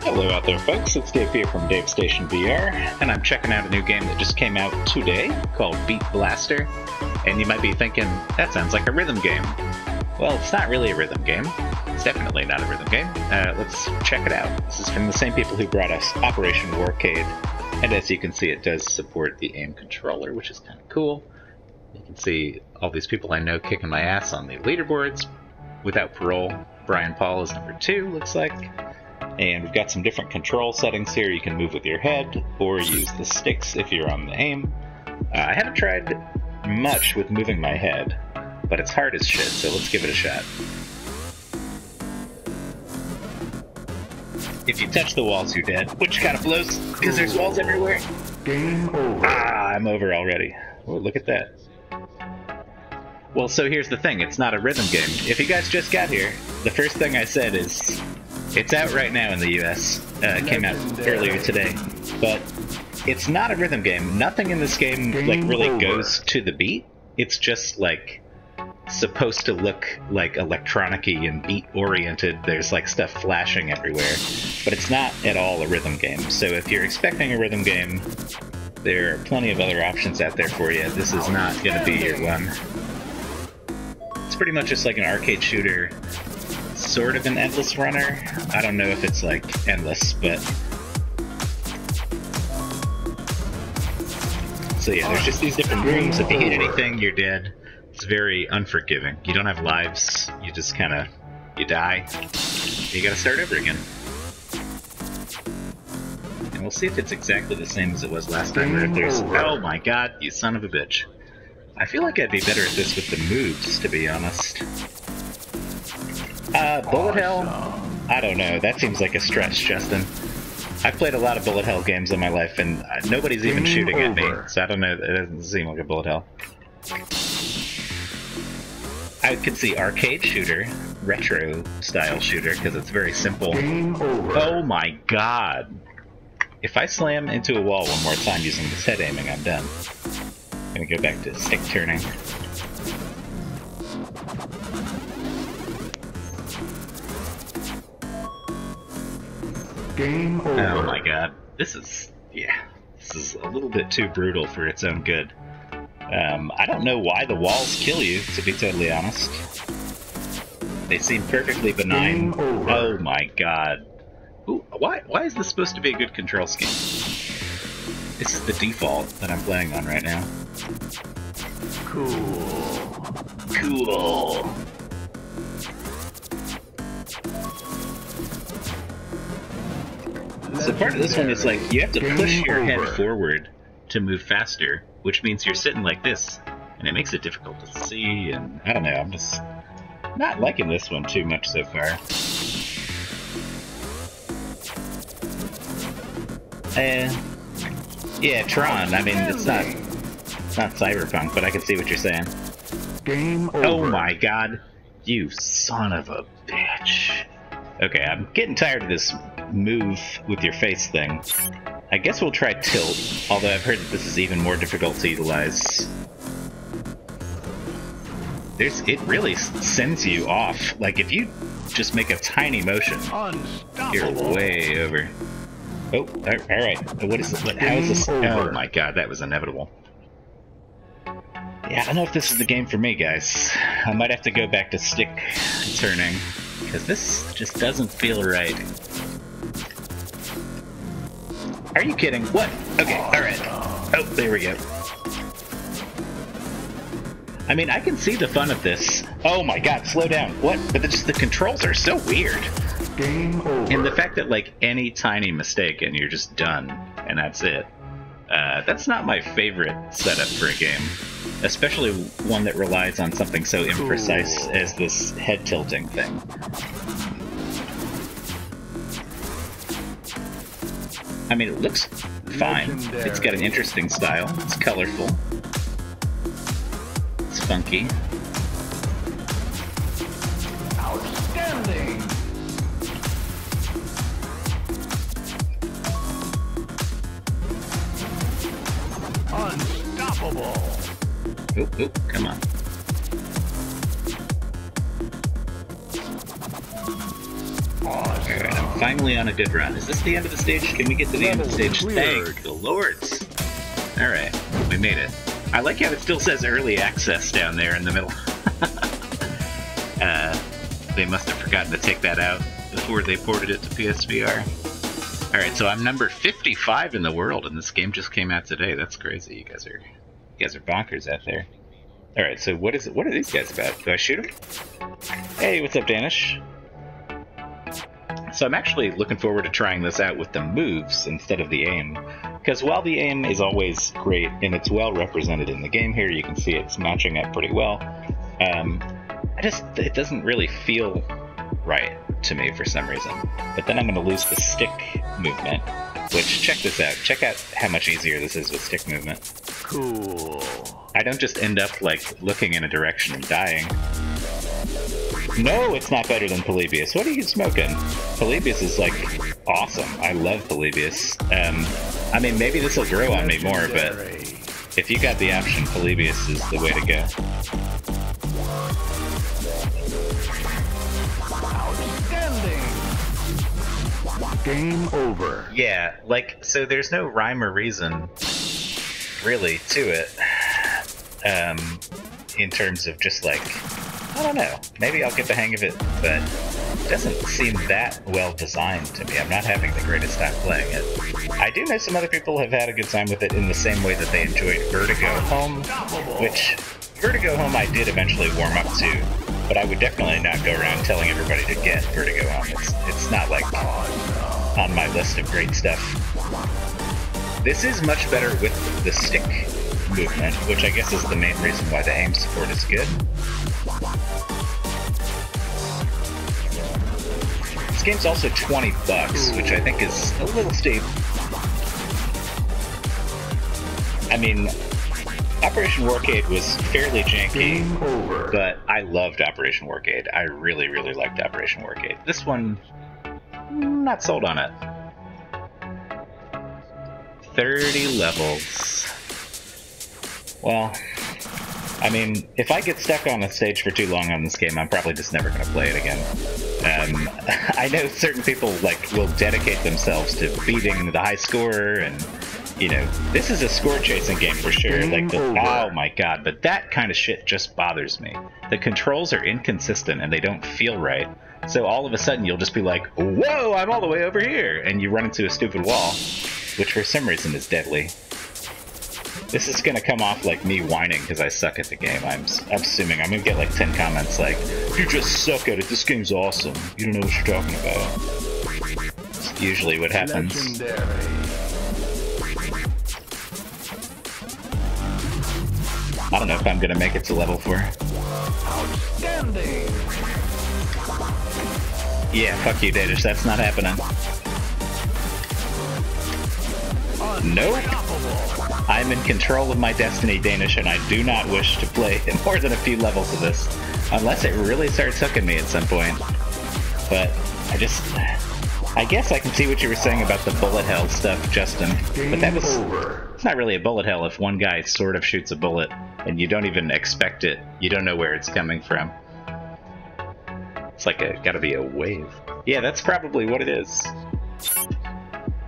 Hello out there, folks. It's Dave here from Dave Station VR, and I'm checking out a new game that just came out today called Beat Blaster. And you might be thinking, that sounds like a rhythm game. Well, it's not really a rhythm game. It's definitely not a rhythm game. Let's check it out. This is from the same people who brought us Operation Warcade, and as you can see, it does support the aim controller, which is kind of cool. You can see all these people I know kicking my ass on the leaderboards. Without parole, Brian Paul is number 2, looks like. And we've got some different control settings here. You can move with your head, or use the sticks if you're on the aim. I haven't tried much with moving my head, but it's hard as shit, so let's give it a shot. If you touch the walls, you're dead, which kind of blows, because there's walls everywhere. Game over. I'm over already. Oh, look at that. Well, so here's the thing, it's not a rhythm game. If you guys just got here, the first thing I said is, it's out right now in the US. It came out earlier today. But it's not a rhythm game. Nothing in this game like really goes to the beat. It's just like supposed to look like electronic-y and beat-oriented. There's like stuff flashing everywhere. But it's not at all a rhythm game. So if you're expecting a rhythm game, there are plenty of other options out there for you. This is not going to be your one. It's pretty much just like an arcade shooter. Sort of an endless runner. I don't know if it's like endless, but so yeah, there's just these different rooms. If you hit anything, you're dead. It's very unforgiving. You don't have lives. You just kind of you die. You gotta start over again. And we'll see if it's exactly the same as it was last time. Or if there's oh my god, you son of a bitch! I feel like I'd be better at this with the moves, to be honest. Bullet Hell? I don't know. That seems like a stretch, Justin. I've played a lot of Bullet Hell games in my life, and nobody's even shooting at me, so I don't know. It doesn't seem like a Bullet Hell. I could see arcade shooter, retro-style shooter, because it's very simple. Oh my god! If I slam into a wall one more time using this head aiming, I'm done. I'm gonna go back to stick turning. Game over. Oh my god. This is a little bit too brutal for its own good. I don't know why the walls kill you, to be totally honest. They seem perfectly benign. Oh my god. Ooh, why is this supposed to be a good control scheme? This is the default that I'm playing on right now. Cool. So part of this one is like, you have to push your head forward to move faster, which means you're sitting like this, and it makes it difficult to see, and I don't know, I'm just not liking this one too much so far. Yeah, Tron, I mean, it's not Cyberpunk, but I can see what you're saying. Game over. Oh my god, you son of a bitch. Okay, I'm getting tired of this move with your face thing. I guess we'll try tilt, although I've heard that this is even more difficult to utilize. It really sends you off. Like, if you just make a tiny motion, you're way over. Oh, alright. What is it? How is this? Oh my god, that was inevitable. Yeah, I don't know if this is the game for me, guys. I might have to go back to stick turning, because this just doesn't feel right. Are you kidding? What? Okay, alright. Oh, there we go. I mean, I can see the fun of this. Oh my god, slow down. What? But the controls are so weird. Game over. And the fact that, like, any tiny mistake and you're just done, and that's it. That's not my favorite setup for a game. Especially one that relies on something so imprecise as this head tilting thing. I mean, it looks fine. It's got an interesting style. It's colorful. It's funky. Outstanding. Unstoppable. Oop, come on. Alright, I'm finally on a good run. Is this the end of the stage? Can we get to the end of the stage? Thank the lords! Alright, we made it. I like how it still says early access down there in the middle. They must have forgotten to take that out before they ported it to PSVR. Alright, so I'm number 55 in the world, and this game just came out today. That's crazy. You guys are bonkers out there. Alright, so what are these guys about? Do I shoot them? Hey, what's up, Danish? So I'm actually looking forward to trying this out with the moves instead of the aim. Because while the aim is always great, and it's well represented in the game here, you can see it's matching up pretty well, it doesn't really feel right to me for some reason. But then I'm going to lose the stick movement, which, check this out. Check out how much easier this is with stick movement. Cool. I don't just end up, like, looking in a direction and dying. No, it's not better than Polybius. What are you smoking? Polybius is, like, awesome. I love Polybius. I mean, maybe this will grow on me more, but if you got the option, Polybius is the way to go. Game over. Yeah, like, so there's no rhyme or reason, really, to it. In terms of just, like, I don't know. Maybe I'll get the hang of it, but it doesn't seem that well designed to me. I'm not having the greatest time playing it. I do know some other people have had a good time with it in the same way that they enjoyed Vertigo Home, which Vertigo Home I did eventually warm up to, but I would definitely not go around telling everybody to get Vertigo Home. It's not like on my list of great stuff. This is much better with the stick movement, which I guess is the main reason why the aim support is good. This game's also $20, which I think is a little steep. I mean, Operation Warcade was fairly janky, but I loved Operation Warcade. I really, really liked Operation Warcade. This one, not sold on it. 30 levels. Well, I mean, if I get stuck on a stage for too long on this game, I'm probably just never going to play it again. I know certain people, like, will dedicate themselves to beating the high score, and, you know, this is a score-chasing game for sure. Like, oh my god, but that kind of shit just bothers me. The controls are inconsistent, and they don't feel right. So all of a sudden, you'll just be like, whoa, I'm all the way over here! And you run into a stupid wall, which for some reason is deadly. This is gonna come off like me whining because I suck at the game. I'm assuming I'm gonna get like 10 comments like, you just suck at it, this game's awesome. You don't know what you're talking about. That's usually what happens. Legendary. I don't know if I'm gonna make it to level 4. Outstanding. Yeah, fuck you, Datish, that's not happening. Nope. I'm in control of my destiny, Danish, and I do not wish to play more than a few levels of this. Unless it really starts hooking me at some point. But I guess I can see what you were saying about the bullet hell stuff, Justin. But that was... It's not really a bullet hell if one guy sort of shoots a bullet, and you don't even expect it. You don't know where it's coming from. It's like gotta be a wave. Yeah, that's probably what it is.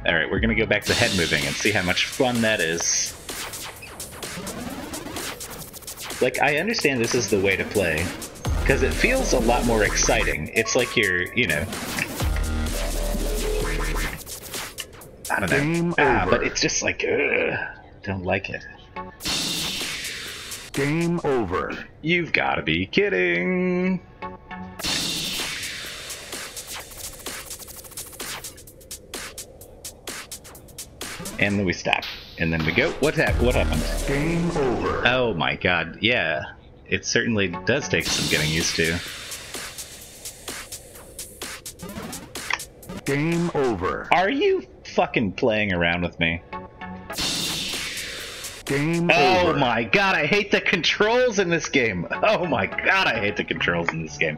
Alright, we're gonna go back to head moving and see how much fun that is. Like, I understand this is the way to play, because it feels a lot more exciting. It's like you're, you know... I don't know. But it's just like, ugh, don't like it. Game over. You've gotta be kidding! And then we stop. And then we go. What happened? Game over. Oh my god, yeah. It certainly does take some getting used to. Game over. Are you fucking playing around with me? Game over. over. Oh my god, I hate the controls in this game. Oh my god, I hate the controls in this game.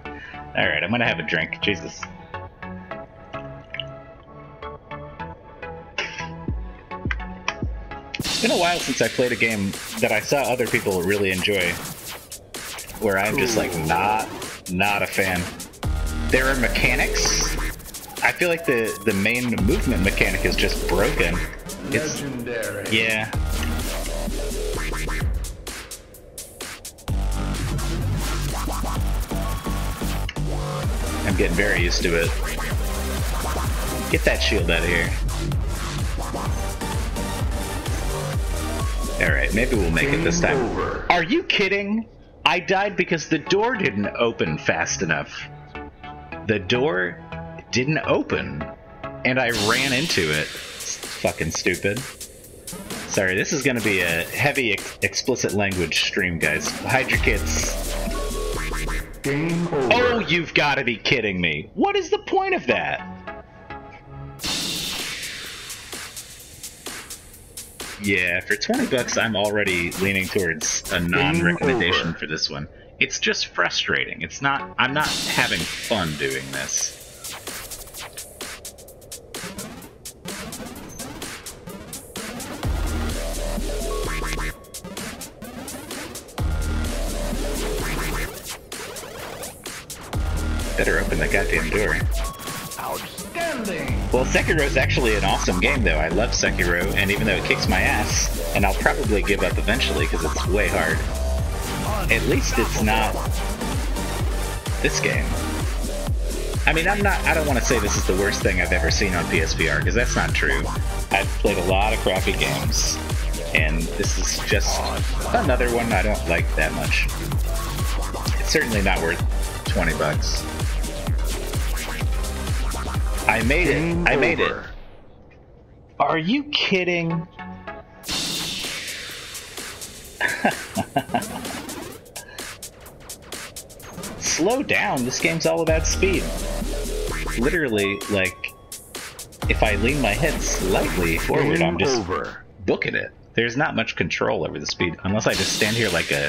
Alright, I'm gonna have a drink. Jesus. It's been a while since I played a game that I saw other people really enjoy, where I'm just like not a fan. There are mechanics I feel like the main movement mechanic is just broken. It's, Legendary. yeah. I'm getting very used to it. Get that shield out of here. Alright, maybe we'll make it this time. Over. Are you kidding? I died because the door didn't open fast enough. The door didn't open, and I ran into it. It's fucking stupid. Sorry, this is gonna be a heavy explicit language stream, guys. Hide your kids. Game over. Oh, you've got to be kidding me. What is the point of that? Yeah, for 20 bucks, I'm already leaning towards a non-recommendation for this one. It's just frustrating. It's not, I'm not having fun doing this. Better open the goddamn door. Outstanding. Well, Sekiro's actually an awesome game, though. I love Sekiro, and even though it kicks my ass, and I'll probably give up eventually because it's way hard, at least it's not this game. I mean, I don't want to say this is the worst thing I've ever seen on PSVR, because that's not true. I've played a lot of crappy games, and this is just another one I don't like that much. It's certainly not worth 20 bucks. I made it. I made it. Are you kidding? Slow down. This game's all about speed. Literally, like, if I lean my head slightly forward, I'm just booking it. There's not much control over the speed, unless I just stand here like a...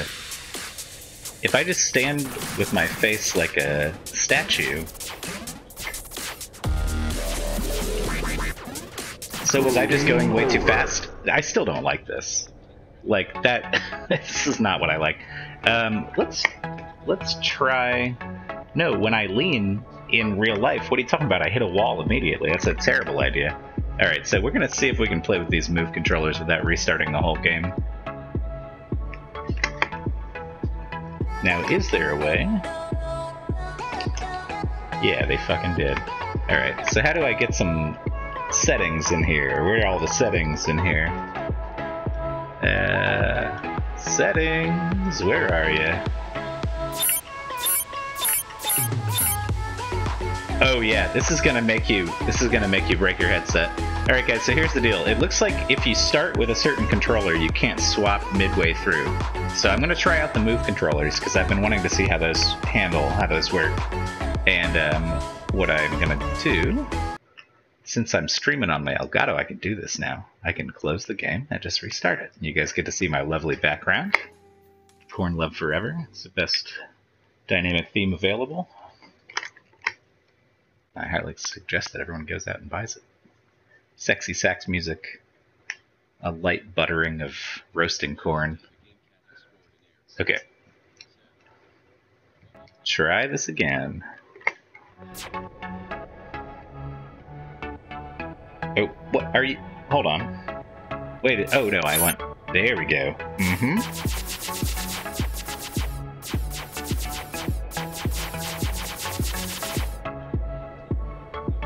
If I just stand with my face like a statue... So was I just going way too fast? I still don't like this. Like, that... this is not what I like. Let's try... No, when I lean in real life, what are you talking about? I hit a wall immediately. That's a terrible idea. Alright, so we're gonna see if we can play with these move controllers without restarting the whole game. Now, is there a way? Yeah, they fucking did. Alright, so how do I get some settings in here? Where are all the settings in here? Settings, where are you? Oh yeah, this is gonna make you break your headset. Alright guys, so here's the deal. It looks like if you start with a certain controller, you can't swap midway through. So I'm gonna try out the move controllers, because I've been wanting to see how those work. And what I'm gonna do, since I'm streaming on my Elgato, I can do this now. I can close the game and just restart it. You guys get to see my lovely background. Corn Love Forever. It's the best dynamic theme available. I highly suggest that everyone goes out and buys it. Sexy sax music. A light buttering of roasting corn. Okay. Try this again. Oh, what are you? Hold on. Wait, oh no, I went. There we go.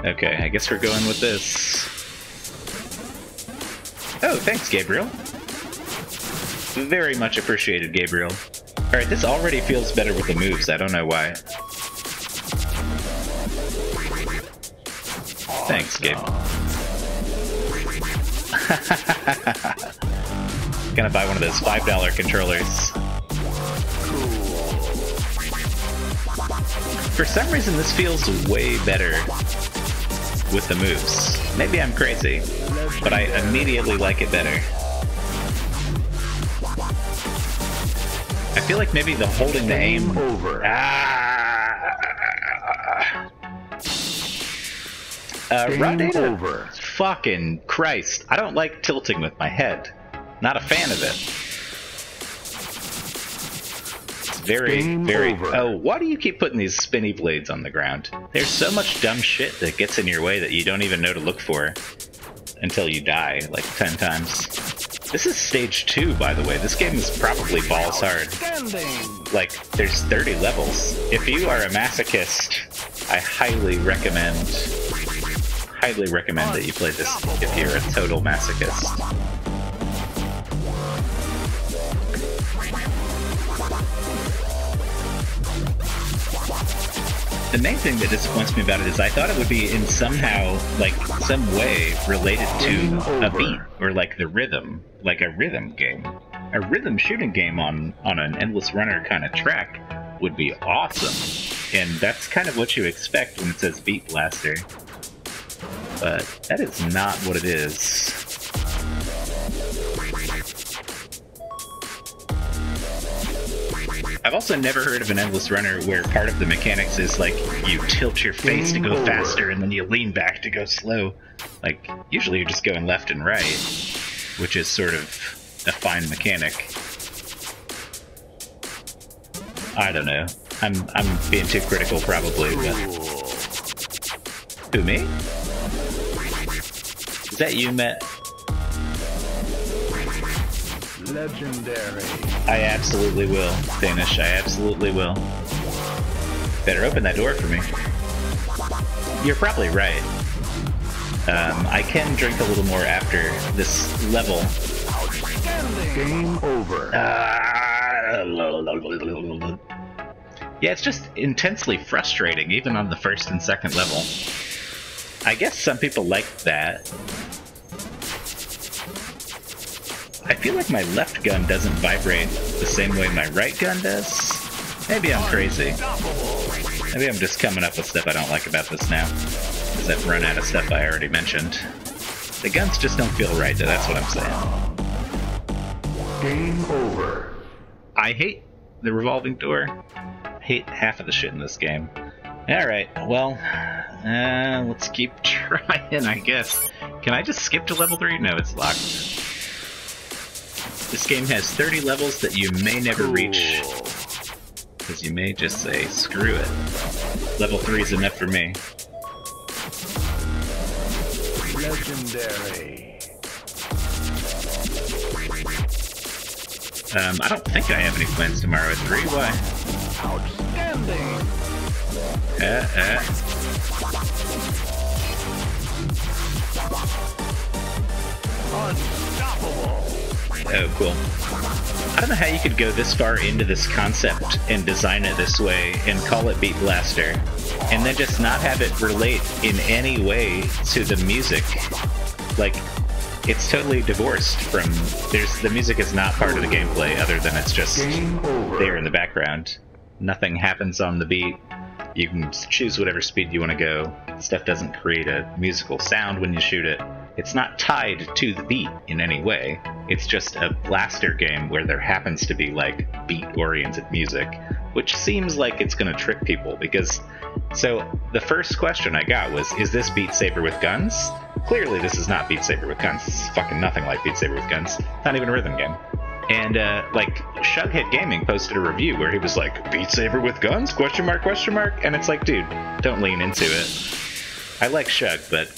Okay, I guess we're going with this. Oh, thanks, Gabriel. Very much appreciated, Gabriel. Alright, this already feels better with the moves. I don't know why. Thanks, Gabe. Gonna buy one of those $5 controllers. For some reason, this feels way better with the moves. Maybe I'm crazy, but I immediately like it better. I feel like maybe the holding the aim... Over. Raw data. Over. Fucking Christ. I don't like tilting with my head. Not a fan of it. very, Game very... over. Oh, why do you keep putting these spinny blades on the ground? There's so much dumb shit that gets in your way that you don't even know to look for until you die, like 10 times. This is stage 2, by the way. This game is probably balls hard. Outstanding. Like, there's 30 levels. If you are a masochist, I highly recommend that you play this if you're a total masochist. The main thing that disappoints me about it is I thought it would be in somehow, like, some way related to a beat, or like the rhythm, like a rhythm game. A rhythm shooting game on an Endless Runner kind of track would be awesome. And that's kind of what you expect when it says Beat Blaster. But that is not what it is. I've also never heard of an Endless Runner where part of the mechanics is like you tilt your face to go faster and then you lean back to go slow. Like, usually you're just going left and right, which is sort of a fine mechanic. I don't know. I'm being too critical probably, but... Who, me? Is that you, Matt? Legendary. I absolutely will, Danish. I absolutely will. Better open that door for me. You're probably right. I can drink a little more after this level. Game over. Yeah, it's just intensely frustrating, even on the first and second level. I guess some people like that. I feel like my left gun doesn't vibrate the same way my right gun does. Maybe I'm crazy. Maybe I'm just coming up with stuff I don't like about this now, because I've run out of stuff I already mentioned. The guns just don't feel right, that's what I'm saying. Game over. I hate the revolving door. I hate half of the shit in this game. Alright, well, let's keep trying, I guess. Can I just skip to level 3? No, it's locked. This game has 30 levels that you may never reach, because you may just say, screw it. Level 3 is enough for me. Legendary. I don't think I have any plans tomorrow at 3. Why? Outstanding. Unstoppable. Oh, cool. I don't know how you could go this far into this concept and design it this way and call it Beat Blaster, and then just not have it relate in any way to the music. Like, it's totally divorced from... the music is not part of the gameplay, other than it's just there in the background. Nothing happens on the beat. You can choose whatever speed you want to go. Stuff doesn't create a musical sound when you shoot it. It's not tied to the beat in any way. It's just a blaster game where there happens to be, like, beat-oriented music, which seems like it's gonna trick people, because... So, the first question I got was, is this Beat Saber with guns? Clearly this is not Beat Saber with guns. This is fucking nothing like Beat Saber with guns. Not even a rhythm game. And, like, Shughead Gaming posted a review where he was like, Beat Saber with guns? Question mark, question mark? And it's like, dude, don't lean into it. I like Shug, but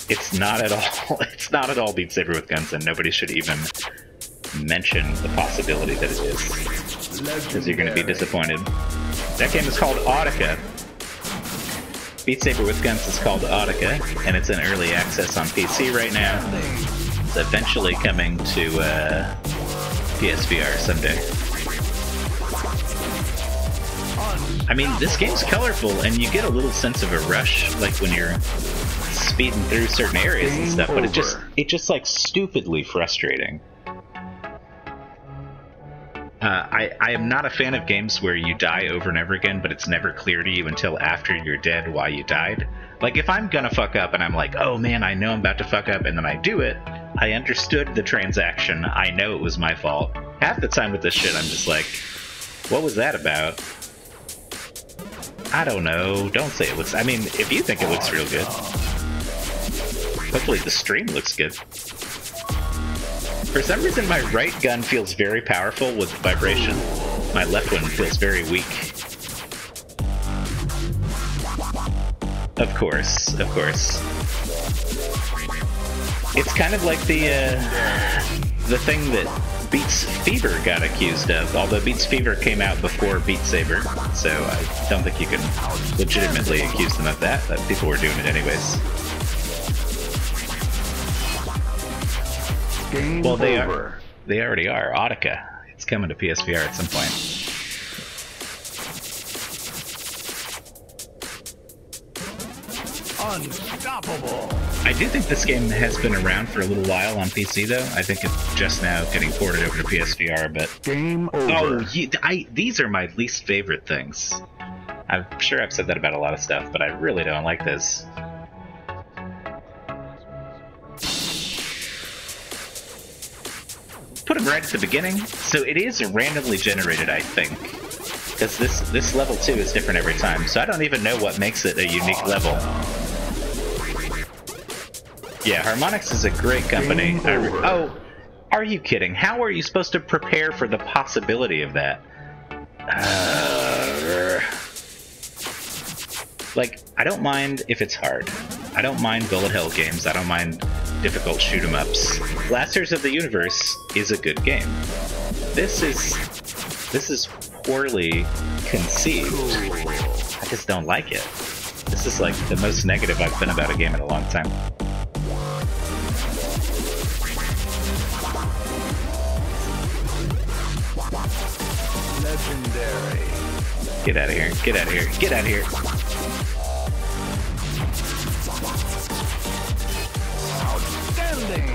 it's not at all Beat Saber with guns, and nobody should even mention the possibility that it is. Because you're going to be disappointed. That game is called Audica. Beat Saber with guns is called Audica, and it's in early access on PC right now. It's eventually coming to PSVR someday. I mean, this game's colorful, and you get a little sense of a rush, like when you're speeding through certain areas and stuff, but it's just like stupidly frustrating. I am not a fan of games where you die over and over again, but it's never clear to you until after you're dead why you died. Like, if I'm gonna fuck up and I'm like, oh man, I know I'm about to fuck up, and then I do it, I understood the transaction, I know it was my fault. Half the time with this shit, I'm just like, what was that about? I don't know, don't say it looks... I mean, if you think it looks real good. Hopefully the stream looks good. For some reason, my right gun feels very powerful with vibration. my left one feels very weak. Of course, of course. It's kind of like the thing that Beats Fever got accused of, although Beats Fever came out before Beat Saber, so I don't think you can legitimately accuse them of that, but people were doing it anyways. Game well, they over. are. They already are. Audica. It's coming to PSVR at some point. Unstoppable. I do think this game has been around for a little while on PC, though. I think it's just now getting ported over to PSVR, but... Game over. Oh, these are my least favorite things. I'm sure I've said that about a lot of stuff, but I really don't like this. Put them right at the beginning. So it is randomly generated, I think. Because this level 2 is different every time, so I don't even know what makes it a unique level. Yeah, Harmonix is a great company. Oh, are you kidding? How are you supposed to prepare for the possibility of that? Like, I don't mind if it's hard. I don't mind bullet hell games. I don't mind difficult shoot 'em ups. Blasters of the Universe is a good game. This is poorly conceived. I just don't like it. This is like the most negative I've been about a game in a long time. Legendary. Get out of here. Get out of here. Get out of here. Outstanding.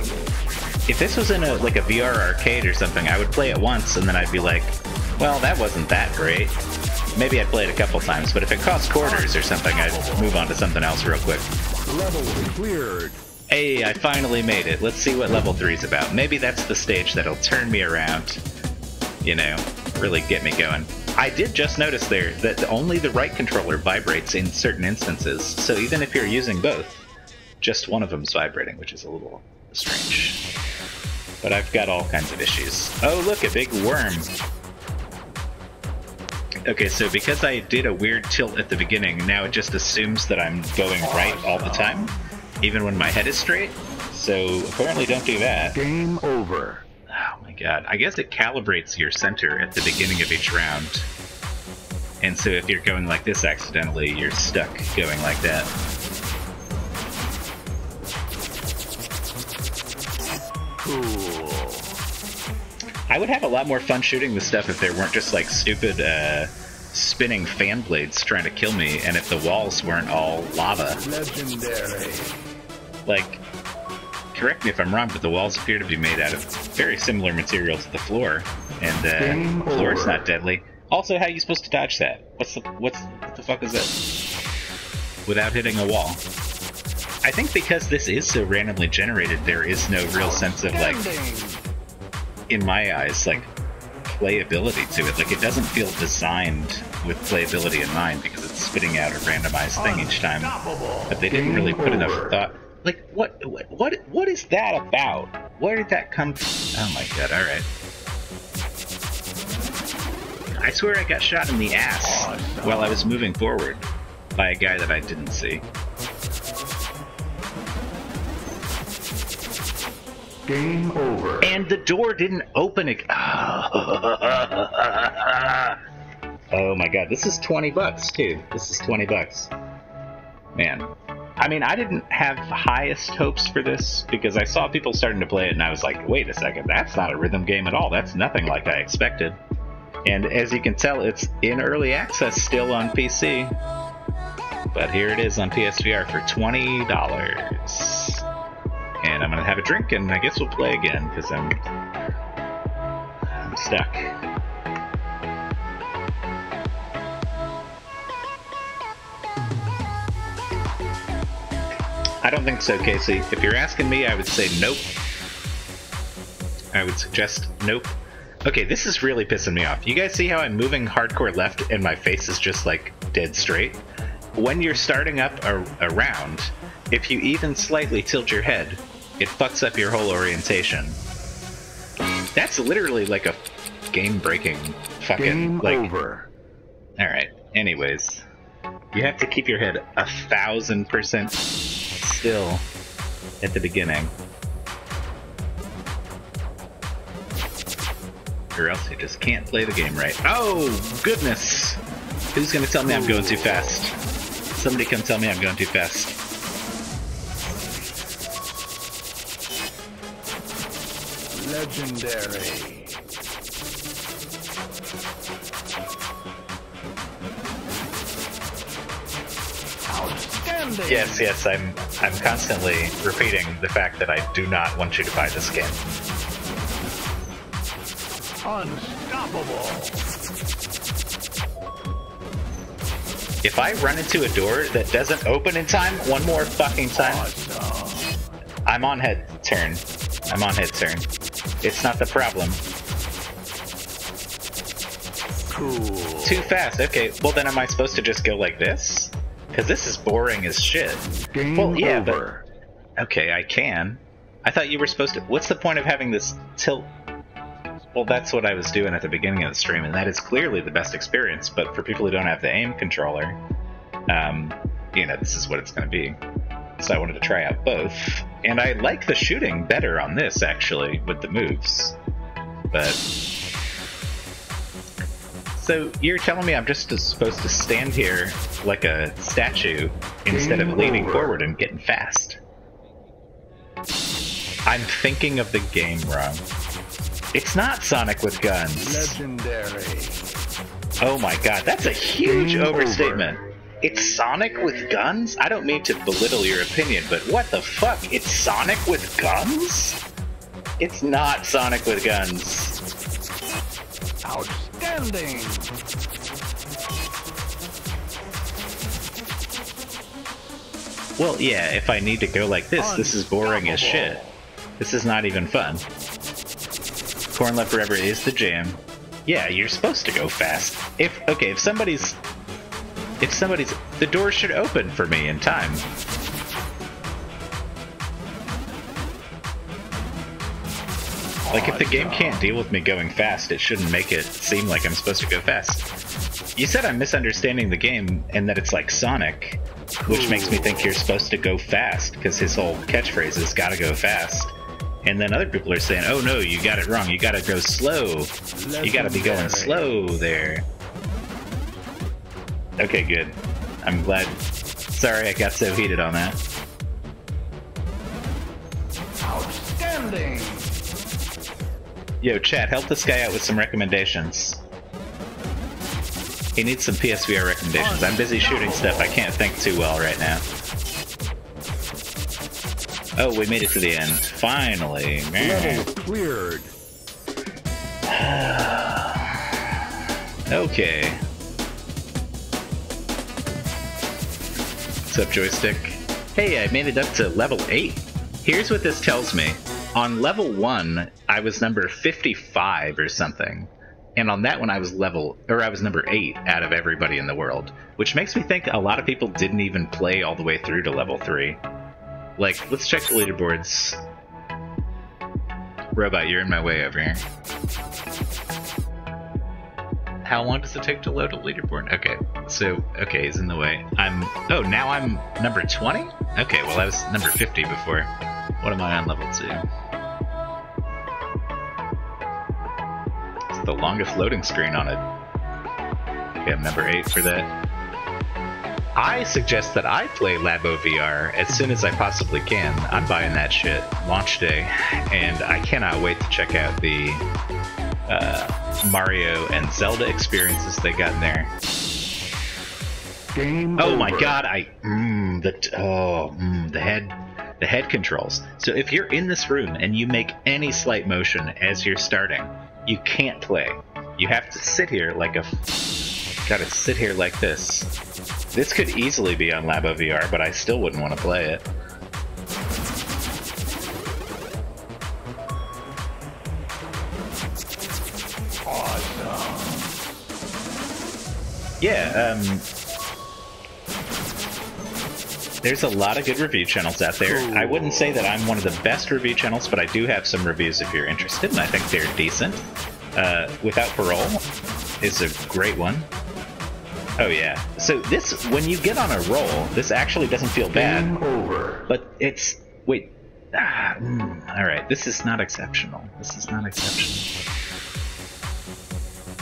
If this was in a VR arcade or something, I would play it once and then I'd be like, well, that wasn't that great. Maybe I'd play it a couple times, but if it cost quarters or something, I'd move on to something else real quick. Level cleared. Hey, I finally made it. Let's see what level 3's about. Maybe that's the stage that'll turn me around. You know, really get me going. I did just notice there that only the right controller vibrates in certain instances, so even if you're using both, just one of them's vibrating, which is a little strange. But I've got all kinds of issues. Oh, look, a big worm. Okay, so because I did a weird tilt at the beginning, now it just assumes that I'm going right all the time, even when my head is straight. So apparently don't do that. Game over. Oh my god. I guess it calibrates your center at the beginning of each round. And so if you're going like this accidentally, you're stuck going like that. Cool. I would have a lot more fun shooting this stuff if there weren't just like stupid spinning fan blades trying to kill me, and if the walls weren't all lava. Legendary. Like, correct me if I'm wrong, but the walls appear to be made out of very similar material to the floor, and the floor is not deadly. Also, how are you supposed to dodge that? What the fuck is it? Without hitting a wall. I think because this is so randomly generated, there is no real sense of, like, in my eyes, like, playability to it. Like, it doesn't feel designed with playability in mind because it's spitting out a randomized thing each time. But they didn't really put enough thought. Like, what is that about? Where did that come from? Oh my god, alright. I swear I got shot in the ass while I was moving forward by a guy that I didn't see. Game over. And the door didn't open again. Oh my god, this is 20 bucks too. This is 20 bucks. Man. I mean, I didn't have highest hopes for this because I saw people starting to play it and I was like, wait a second, that's not a rhythm game at all. That's nothing like I expected. And as you can tell, it's in early access still on PC. But here it is on PSVR for $20. And I'm gonna have a drink and I guess we'll play again because I'm stuck. I don't think so, Casey. If you're asking me, I would say nope. I would suggest nope. Okay, this is really pissing me off. You guys see how I'm moving hardcore left and my face is just like dead straight? When you're starting up a round, if you even slightly tilt your head, it fucks up your whole orientation. That's literally like a game-breaking fucking Game like. over. All right. Anyways, you have to keep your head 1000% still at the beginning, or else you just can't play the game right. Oh goodness! Who's gonna tell me I'm going too fast? Somebody come tell me I'm going too fast. Legendary. Outstanding. Yes, I'm constantly repeating the fact that I do not want you to buy this game. Unstoppable. If I run into a door that doesn't open in time one more fucking time, Awesome. I'm on head turn. I'm on head turn. It's not the problem. Cool. Too fast. Okay, well then am I supposed to just go like this? Because this is boring as shit. Game Well, yeah, over. but... Okay, I can. I thought you were supposed to... What's the point of having this tilt? Well, that's what I was doing at the beginning of the stream, and that is clearly the best experience, but for people who don't have the aim controller, you know, this is what it's going to be. So I wanted to try out both. And I like the shooting better on this, actually, with the moves. But... So, you're telling me I'm just supposed to stand here like a statue instead of leaning forward and getting fast? I'm thinking of the game wrong. It's not Sonic with guns. Legendary. Oh my god, that's a huge Game overstatement. It's Sonic with guns? I don't mean to belittle your opinion, but what the fuck? It's Sonic with guns? It's not Sonic with guns. Outstanding. Well, yeah, if I need to go like this is boring as shit. This is not even fun. Corn Love Forever is the jam. Yeah, you're supposed to go fast. If somebody's... The door should open for me in time. Like, if the game can't deal with me going fast, it shouldn't make it seem like I'm supposed to go fast. You said I'm misunderstanding the game and that it's like Sonic, which makes me think you're supposed to go fast, because his whole catchphrase is gotta go fast. And then other people are saying, oh no, you got it wrong, you gotta go slow. You gotta be going slow there. Okay, good. I'm glad. Sorry I got so heated on that. Outstanding. Yo, chat, help this guy out with some recommendations. He needs some PSVR recommendations. I'm busy shooting stuff, I can't think too well right now. Oh, we made it to the end. Finally. Level cleared. Okay. What's up, Joystick? Hey, I made it up to level 8. Here's what this tells me. On level 1, I was number 55 or something. And on that one, I was number 8 out of everybody in the world. Which makes me think a lot of people didn't even play all the way through to level 3. Like, let's check the leaderboards. Robot, you're in my way over here. How long does it take to load a leaderboard? Okay, so, okay, he's in the way. Oh, now I'm number 20? Okay, well I was number 50 before. What am I on level 2? It's the longest loading screen on it. Okay, I'm number 8 for that. I suggest that I play Labo VR as soon as I possibly can. I'm buying that shit. Launch day. And I cannot wait to check out the Mario and Zelda experiences they got in there. Game Oh over. my god, the head controls. So if you're in this room and you make any slight motion as you're starting, you can't play. You have to sit here like gotta sit here like this. This could easily be on Labo VR, but I still wouldn't want to play it. Yeah, there's a lot of good review channels out there. I wouldn't say that I'm one of the best review channels, but I do have some reviews if you're interested, and I think they're decent. Without Parole is a great one. Oh yeah. So this, when you get on a roll, this actually doesn't feel bad. Game over. But it's... Wait. Alright, this is not exceptional. This is not exceptional.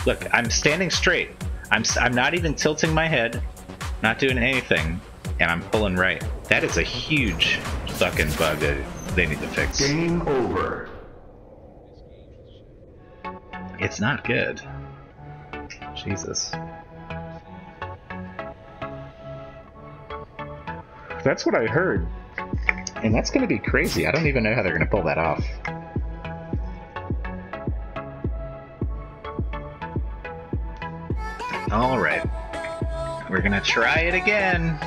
Look, I'm standing straight. I'm not even tilting my head. Not doing anything. And I'm pulling right. That is a huge fucking bug that they need to fix. Game over. It's not good. Jesus. That's what I heard. And that's going to be crazy. I don't even know how they're going to pull that off. Alright. We're going to try it again.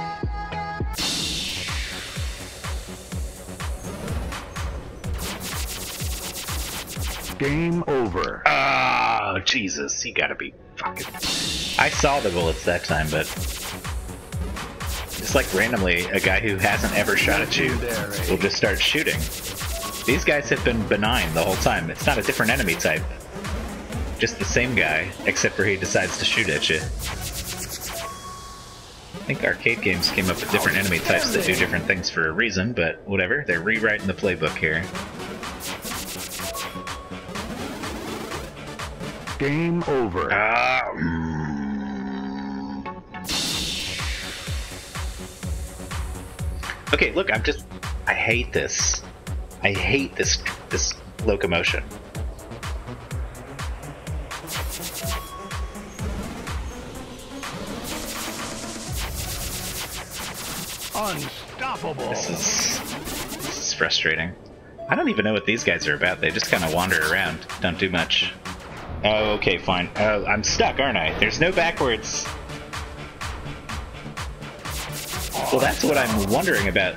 Game over. Oh, Jesus. You gotta be fucking... I saw the bullets that time, but... It's like randomly, a guy who hasn't ever shot at you will just start shooting. These guys have been benign the whole time. It's not a different enemy type. Just the same guy, except for he decides to shoot at you. I think arcade games came up with different enemy types that do different things for a reason, but whatever. They're rewriting the playbook here. Game over. Okay, look, I hate this. I hate this locomotion. Unstoppable. This is frustrating. I don't even know what these guys are about. They just kind of wander around, don't do much. Oh, okay, fine. I'm stuck, aren't I? There's no backwards. Well, that's what I'm wondering about.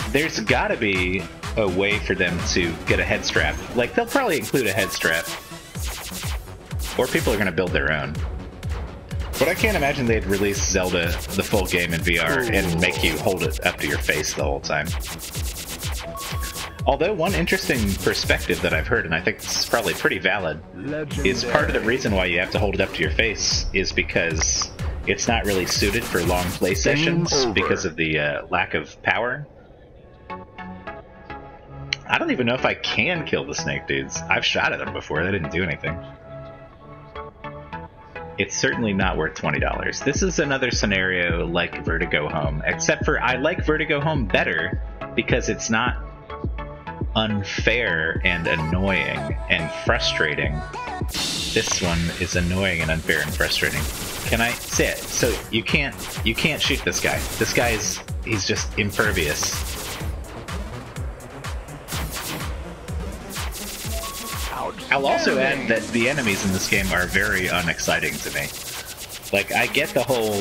There's gotta be a way for them to get a head strap. Like, they'll probably include a head strap. Or people are gonna build their own. But I can't imagine they'd release Zelda, the full game in VR, and make you hold it up to your face the whole time. Although one interesting perspective that I've heard, and I think this is probably pretty valid, is part of the reason why you have to hold it up to your face is because it's not really suited for long play sessions because of the lack of power. I don't even know if I can kill the snake dudes. I've shot at them before, they didn't do anything. It's certainly not worth $20. This is another scenario like Vertigo Home, except for I like Vertigo Home better because it's not unfair and annoying and frustrating. This one is annoying and unfair and frustrating. Can I say it? So you can't shoot this guy. This guy he's just impervious. I'll also add that the enemies in this game are very unexciting to me. Like, I get the whole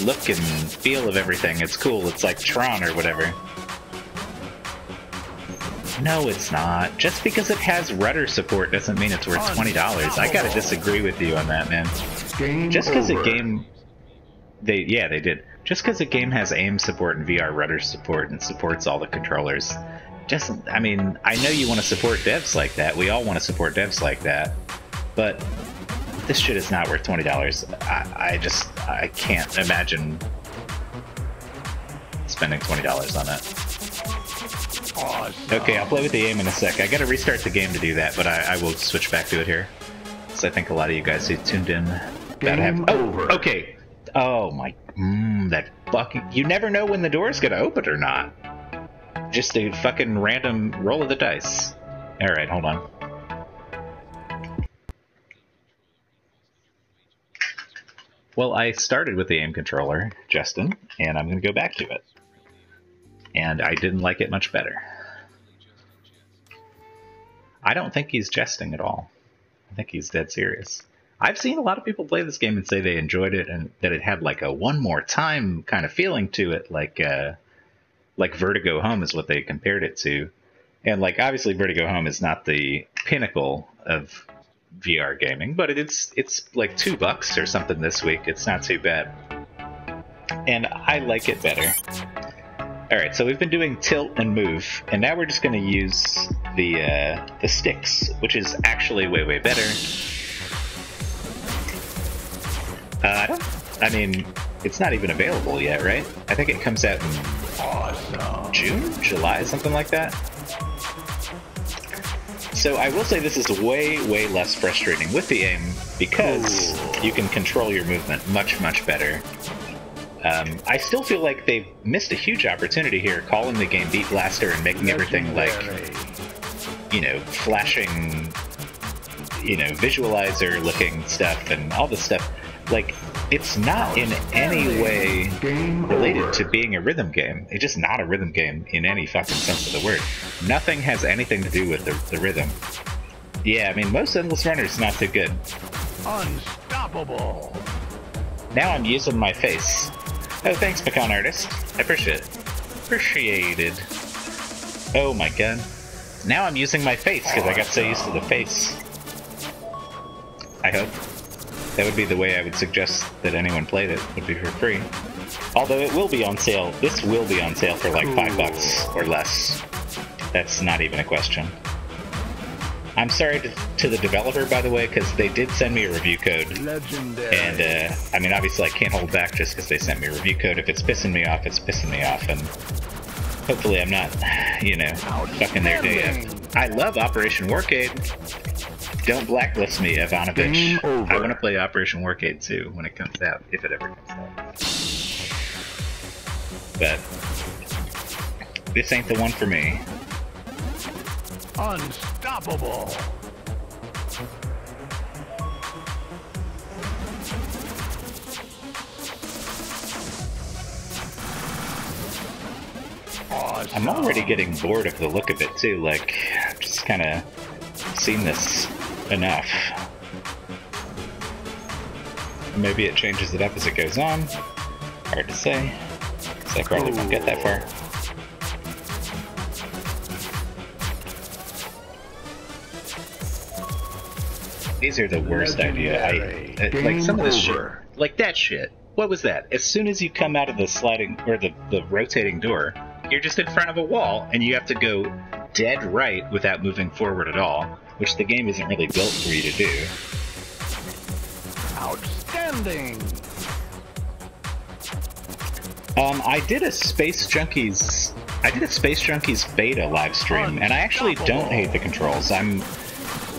look and feel of everything. It's cool. It's like Tron or whatever. No, it's not. Just because it has rudder support doesn't mean it's worth $20. I gotta disagree with you on that, man. Just because a game... they did. Just because a game has aim support and VR rudder support and supports all the controllers... I mean, I know you want to support devs like that. We all want to support devs like that. But this shit is not worth $20. I can't imagine spending $20 on that. Awesome. Okay, I'll play with the aim in a sec. I gotta restart the game to do that, but I will switch back to it here. Because I think a lot of you guys who tuned in about to have... Oh, okay. Oh my... that fucking... You never know when the door's gonna open or not. Just a fucking random roll of the dice. Alright, hold on. Well, I started with the aim controller, Justin, and I'm going to go back to it. And I didn't like it much better. I don't think he's jesting at all. I think he's dead serious. I've seen a lot of people play this game and say they enjoyed it and that it had like a one more time kind of feeling to it, like Vertigo Home is what they compared it to. And like obviously Vertigo Home is not the pinnacle of VR gaming, but it's like $2 or something this week. It's not too bad. And I like it better. Alright, so we've been doing tilt and move, and now we're just going to use the sticks, which is actually way better. I mean, it's not even available yet, right? I think it comes out in June? July? Something like that? So I will say this is way less frustrating with the aim, because you can control your movement much better. I still feel like they've missed a huge opportunity here, calling the game Beat Blaster and making everything like, you know, flashing, you know, visualizer looking stuff and all this stuff. Like, it's not in any way related to being a rhythm game. It's just not a rhythm game in any fucking sense of the word. Nothing has anything to do with the rhythm. Yeah, I mean, most Endless Runner's not too good. Unstoppable. Now I'm using my face. Oh, thanks, Pecan Artist. I appreciate it. Appreciated. Oh my god. Now I'm using my face because I got so used to the face. I hope. That would be the way I would suggest that anyone played it, would be for free. Although it will be on sale. This will be on sale for like $5 or less. That's not even a question. I'm sorry to the developer, by the way, because they did send me a review code. Legendary. And, I mean, obviously I can't hold back just because they sent me a review code. If it's pissing me off, it's pissing me off. And hopefully I'm not, you know, fucking their day up. I love Operation Warcade. Don't blacklist me, Ivanovich. I want to play Operation Warcade too when it comes out, if it ever comes out. But this ain't the one for me. Unstoppable. Awesome. I'm already getting bored of the look of it too. Like, I've just kind of seen this enough. Maybe it changes it up as it goes on. Hard to say, because I probably won't get that far. These are the worst idea. Like some of this shit, like that shit. What was that? As soon as you come out of the sliding or the rotating door, you're just in front of a wall and you have to go dead right without moving forward at all, which the game isn't really built for you to do. Outstanding. I did a Space Junkies beta live stream, and I actually don't hate the controls. I'm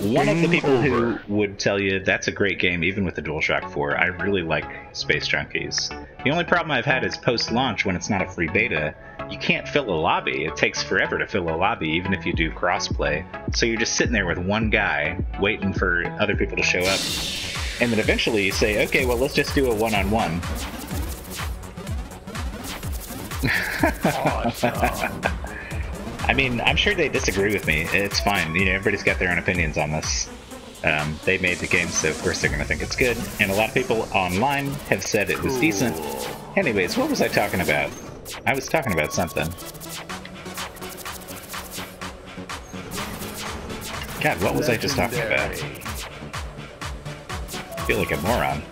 one of the people who would tell you that's a great game even with the DualShock 4. I really like Space Junkies. The only problem I've had is post-launch when it's not a free beta, you can't fill a lobby. It takes forever to fill a lobby even if you do crossplay. So you're just sitting there with one guy waiting for other people to show up. And then eventually you say, okay, well let's just do a one-on-one. Awesome. I mean, I'm sure they disagree with me. It's fine. You know, everybody's got their own opinions on this. They made the game, so of course they're going to think it's good. And a lot of people online have said it was decent. Anyways, what was I talking about? I was talking about something. God, what was I just talking about? I feel like a moron.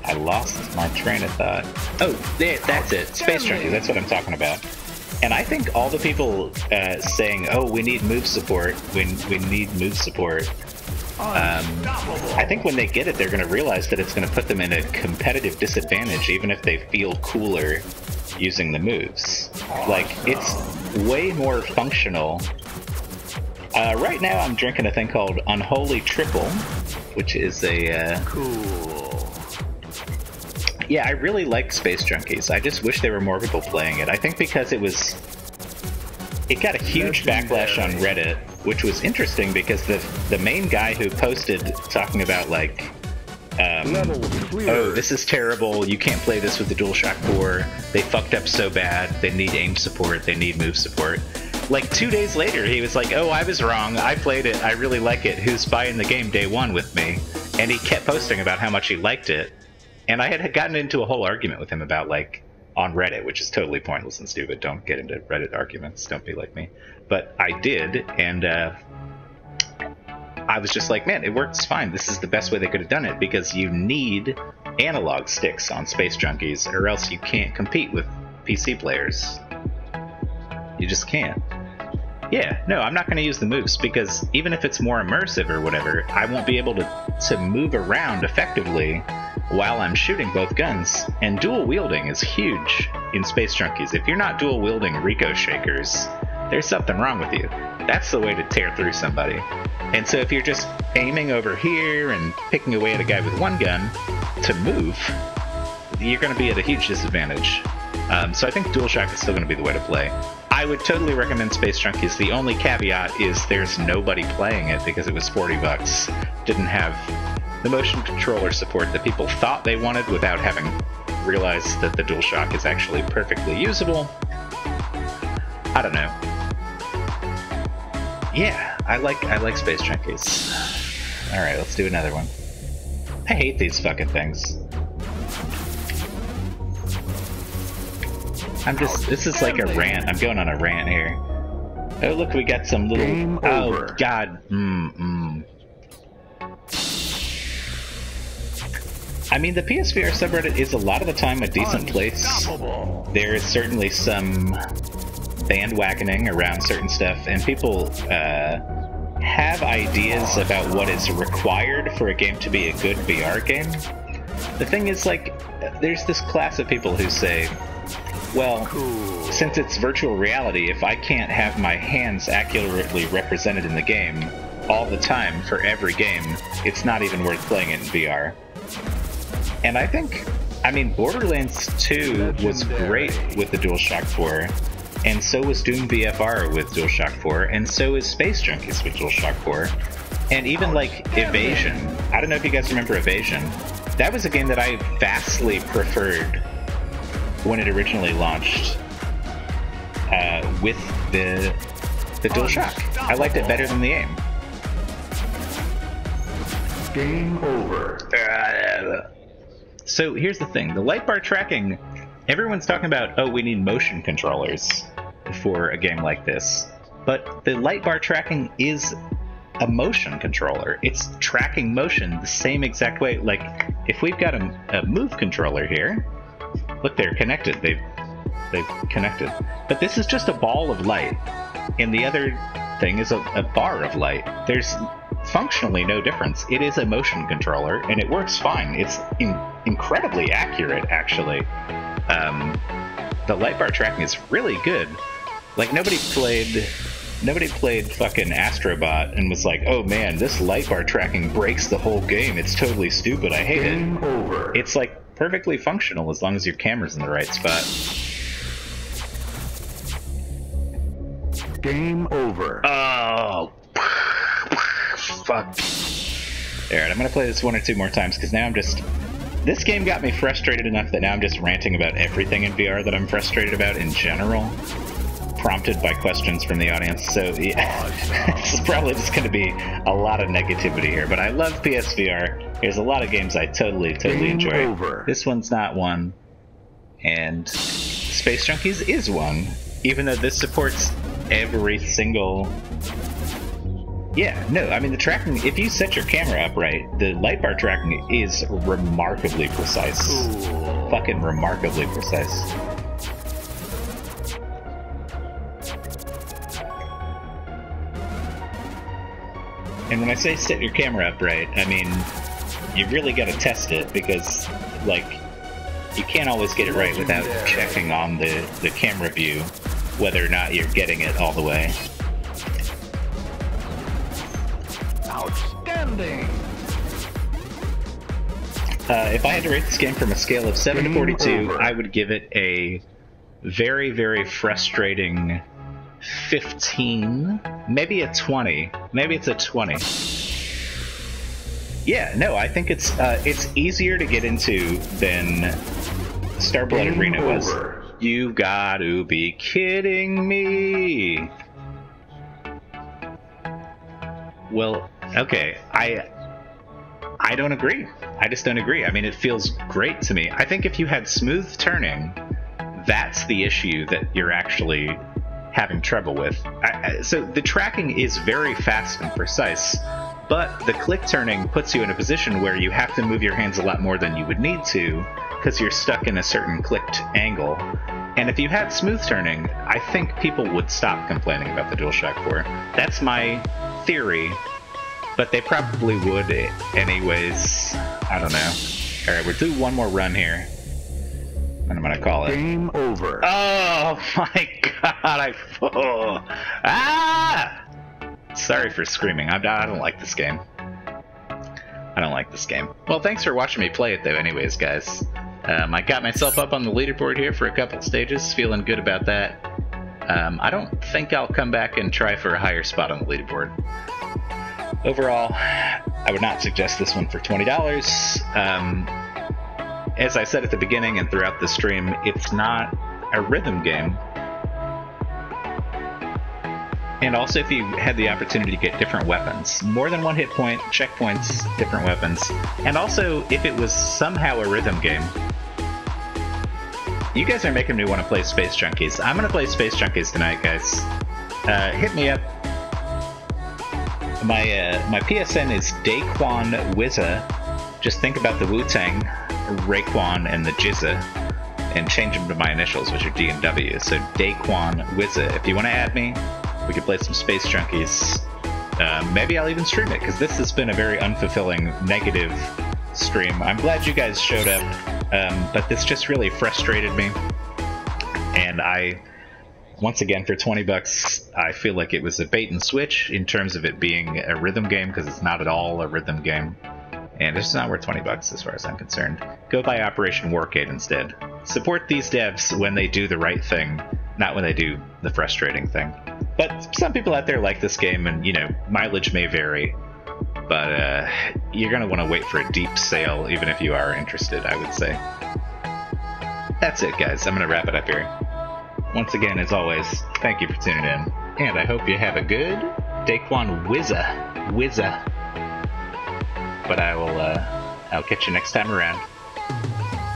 I lost my train of thought. Oh, there, that's it. Space Junkies, that's what I'm talking about. And I think all the people saying, oh, we need move support, we need move support, I think when they get it, they're going to realize that it's going to put them in a competitive disadvantage, even if they feel cooler using the moves. Like, it's way more functional. Right now I'm drinking a thing called Unholy Triple, which is a... Cool. Yeah, I really like Space Junkies. I just wish there were more people playing it. I think because it got a huge backlash on Reddit, which was interesting because the main guy who posted talking about like, oh, this is terrible, you can't play this with the DualShock 4, they fucked up so bad, they need aim support, they need move support. Like 2 days later, he was like, oh, I was wrong, I played it, I really like it, who's buying the game day one with me? And he kept posting about how much he liked it. And I had gotten into a whole argument with him about, like, on Reddit, which is totally pointless and stupid. Don't get into Reddit arguments. Don't be like me. But I did, and I was just like, man, it works fine. This is the best way they could have done it, because you need analog sticks on Space Junkies, or else you can't compete with PC players. You just can't. Yeah, no, I'm not going to use the moves because even if it's more immersive or whatever, I won't be able to move around effectively while I'm shooting both guns. And dual wielding is huge in Space Junkies. If you're not dual wielding Rico Shakers, there's something wrong with you. That's the way to tear through somebody. And so if you're just aiming over here and picking away at a guy with one gun to move, you're going to be at a huge disadvantage. So I think DualShock is still going to be the way to play. I would totally recommend Space Junkies. The only caveat is there's nobody playing it because it was $40. Didn't have the motion controller support that people thought they wanted without having realized that the DualShock is actually perfectly usable. I don't know. Yeah, I like Space Junkies. Alright, let's do another one. I hate these fucking things. This is like a rant. I'm going on a rant here. Oh, look, we got some little... Game oh, over. God. I mean, the PSVR subreddit is a lot of the time a decent place. Unstoppable. There is certainly some bandwagoning around certain stuff, and people have ideas about what is required for a game to be a good VR game. The thing is, like, there's this class of people who say, well, since it's virtual reality, if I can't have my hands accurately represented in the game all the time for every game, it's not even worth playing it in VR. And I think, I mean, Borderlands 2 was great with the DualShock 4, and so was Doom VFR with DualShock 4, and so is Space Junkies with DualShock 4, and even like Evasion. I don't know if you guys remember Evasion. That was a game that I vastly preferred when it originally launched with the DualShock. I liked it better than the aim. Game over. So here's the thing. The light bar tracking, everyone's talking about, oh, we need motion controllers for a game like this. But the light bar tracking is a motion controller. It's tracking motion the same exact way. Like, if we've got a move controller here, look, they're connected. They've connected. But this is just a ball of light, and the other thing is a bar of light. There's functionally no difference. It is a motion controller, and it works fine. It's incredibly accurate, actually. The light bar tracking is really good. Like, nobody played fucking Astrobot and was like, oh man, this light bar tracking breaks the whole game. It's totally stupid. I hate Game it. over. It's like perfectly functional as long as your camera's in the right spot. Game over. Oh, fuck. Alright, I'm gonna play this one or two more times because now I'm just... This game got me frustrated enough that now I'm just ranting about everything in VR that I'm frustrated about in general, prompted by questions from the audience. So yeah, this is probably just going to be a lot of negativity here, but I love PSVR. There's a lot of games I totally enjoy. Over. This one's not one, and Space Junkies is one, even though this supports every single... Yeah, no, I mean, the tracking, if you set your camera up right, the light bar tracking is remarkably precise. Cool. Fucking remarkably precise. And when I say set your camera up right, I mean, you really gotta test it because, like, you can't always get it right without checking on the camera view whether or not you're getting it all the way. Outstanding. If I had to rate this game from a scale of 7 to 42, over. I would give it a very frustrating 15, maybe a 20. Maybe it's a 20. Yeah, no, I think it's easier to get into than Starblood Arena was. Over. You got to be kidding me. Well, okay, I don't agree. I just don't agree. I mean, it feels great to me. I think if you had smooth turning, that's the issue that you're actually having trouble with. So the tracking is very fast and precise, but the click turning puts you in a position where you have to move your hands a lot more than you would need to because you're stuck in a certain clicked angle. And if you had smooth turning, I think people would stop complaining about the DualShock 4. That's my theory, but they probably would anyways. I don't know. Alright, we'll do one more run here. And I'm gonna call it. Game over. Oh my god, Ah! Sorry for screaming. I don't like this game. I don't like this game. Well, thanks for watching me play it though anyways, guys. I got myself up on the leaderboard here for a couple stages, feeling good about that. I don't think I'll come back and try for a higher spot on the leaderboard. Overall, I would not suggest this one for $20. As I said at the beginning and throughout the stream, it's not a rhythm game. And also if you had the opportunity to get different weapons, more than one hit point, checkpoints, different weapons, and also if it was somehow a rhythm game. You guys are making me want to play Space Junkies. I'm gonna play Space Junkies tonight, guys. Hit me up. My PSN is Daquan Wizza. Just think about the Wu-Tang, Raekwon, and the Jizza, and change them to my initials, which are D and W. So Daquan Wizza. If you want to add me, we could play some Space Junkies. Maybe I'll even stream it, because this has been a very unfulfilling, negative stream. I'm glad you guys showed up, but this just really frustrated me. And once again, for 20 bucks, I feel like it was a bait and switch in terms of it being a rhythm game, because it's not at all a rhythm game. And it's not worth 20 bucks as far as I'm concerned. Go buy Operation Warcade instead. Support these devs when they do the right thing, not when they do the frustrating thing. But some people out there like this game, and, you know, mileage may vary. But you're going to want to wait for a deep sale, even if you are interested, I would say. That's it, guys. I'm going to wrap it up here. Once again, as always, thank you for tuning in. And I hope you have a good Daquan Wizza. But I'll catch you next time around.